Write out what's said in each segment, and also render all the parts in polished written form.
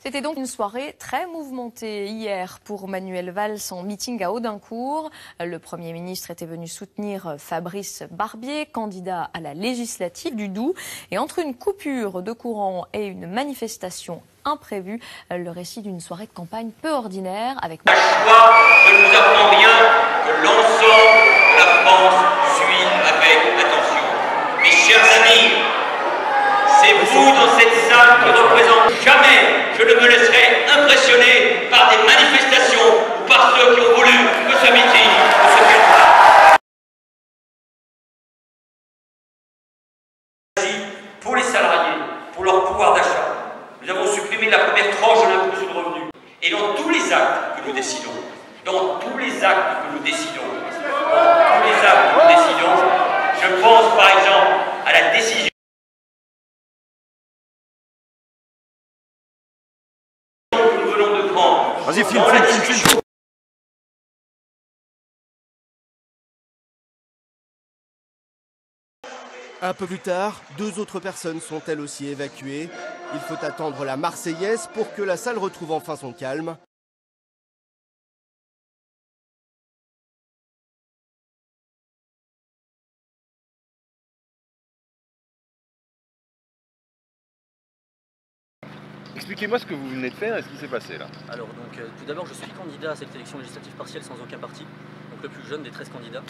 C'était donc une soirée très mouvementée hier pour Manuel Valls en meeting à Audincourt. Le Premier ministre était venu soutenir Fabrice Barbier, candidat à la législative du Doubs. Et entre une coupure de courant et une manifestation imprévue, le récit d'une soirée de campagne peu ordinaire avec... À choix, je ne vous apprends rien que l'ensemble de la France suit avec attention. Mes chers amis, c'est vous dans cette salle qui représente. Jamais je ne me laisserai impressionner par des manifestations ou par ceux qui ont voulu que ce meeting se fasse. Pour les salariés, pour leur pouvoir d'achat, nous avons supprimé la première tranche de l'impôt sur le revenu. Et dans tous les actes que nous décidons, je pense par exemple à la décision que nous venons de prendre. Vas-y, filme. Un peu plus tard, 2 autres personnes sont elles aussi évacuées. Il faut attendre la Marseillaise pour que la salle retrouve enfin son calme. Expliquez-moi ce que vous venez de faire et ce qui s'est passé là. Alors tout d'abord je suis candidat à cette élection législative partielle sans aucun parti, donc le plus jeune des 13 candidats.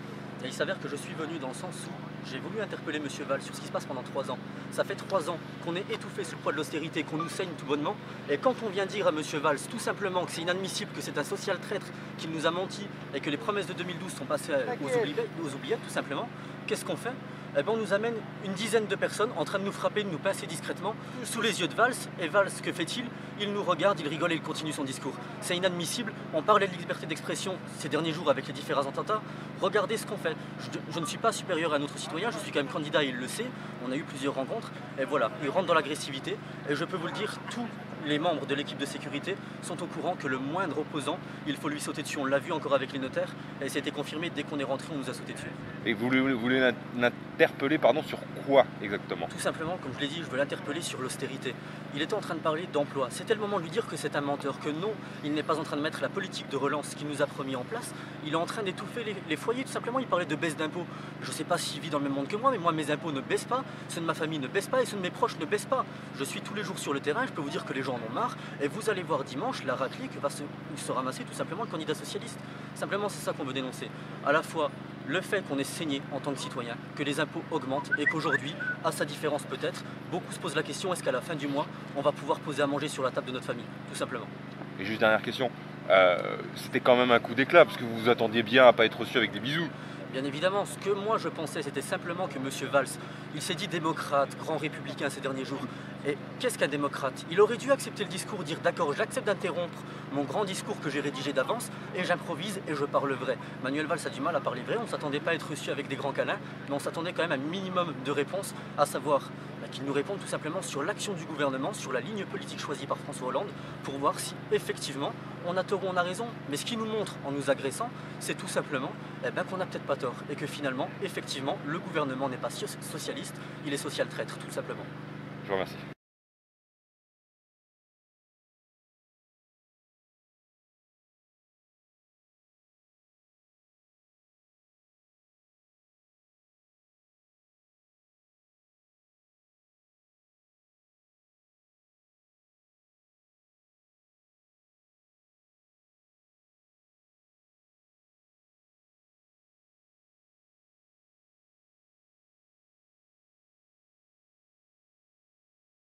Et il s'avère que je suis venu dans le sens où j'ai voulu interpeller M. Valls sur ce qui se passe pendant 3 ans. Ça fait 3 ans qu'on est étouffé sous le poids de l'austérité, qu'on nous saigne tout bonnement. Et quand on vient dire à M. Valls tout simplement que c'est inadmissible, que c'est un social traître, qu'il nous a menti et que les promesses de 2012 sont passées aux oubliettes tout simplement, qu'est-ce qu'on fait ? Eh ben on nous amène une dizaine de personnes en train de nous frapper, de nous pincer discrètement sous les yeux de Valls. Et Valls, que fait-il? Il nous regarde, il rigole et il continue son discours. C'est inadmissible. On parlait de liberté d'expression ces derniers jours avec les différents attentats. Regardez ce qu'on fait. Je ne suis pas supérieur à un autre citoyen, je suis quand même candidat et il le sait. On a eu plusieurs rencontres. Et voilà, il rentre dans l'agressivité. Et je peux vous le dire, tous les membres de l'équipe de sécurité sont au courant que le moindre opposant, il faut lui sauter dessus. On l'a vu encore avec les notaires. Et ça a été confirmé, dès qu'on est rentré, on nous a sauté dessus. Et vous voulez l'interpeller sur quoi exactement? Tout simplement, comme je l'ai dit, je veux l'interpeller sur l'austérité. Il était en train de parler d'emploi. C'était le moment de lui dire que c'est un menteur, que non, il n'est pas en train de mettre la politique de relance qu'il nous a promis en place. Il est en train d'étouffer les foyers, tout simplement. Il parlait de baisse d'impôts. Je ne sais pas s'il vit dans le même monde que moi, mais moi, mes impôts ne baissent pas, ceux de ma famille ne baissent pas et ceux de mes proches ne baissent pas. Je suis tous les jours sur le terrain, je peux vous dire que les gens en ont marre. Et vous allez voir dimanche la raclée que va se ramasser tout simplement le candidat socialiste. Simplement, c'est ça qu'on veut dénoncer. À la fois, le fait qu'on est saigné en tant que citoyen, que les impôts augmentent et qu'aujourd'hui, à sa différence peut-être, beaucoup se posent la question, est-ce qu'à la fin du mois, on va pouvoir poser à manger sur la table de notre famille, tout simplement. Et juste dernière question, c'était quand même un coup d'éclat, parce que vous vous attendiez bien à ne pas être reçu avec des bisous. Bien évidemment, ce que moi je pensais, c'était simplement que M. Valls, il s'est dit démocrate, grand républicain ces derniers jours. Et qu'est-ce qu'un démocrate? Il aurait dû accepter le discours, dire d'accord, j'accepte d'interrompre mon grand discours que j'ai rédigé d'avance et j'improvise et je parle vrai. Manuel Valls a du mal à parler vrai, on ne s'attendait pas à être reçu avec des grands câlins, mais on s'attendait quand même à un minimum de réponses, à savoir qu'il nous réponde tout simplement sur l'action du gouvernement, sur la ligne politique choisie par François Hollande, pour voir si effectivement on a tort ou on a raison. Mais ce qu'il nous montre en nous agressant, c'est tout simplement qu'on n'a peut-être pas tort et que finalement, effectivement, le gouvernement n'est pas socialiste, il est social traître, tout simplement. Je vous remercie.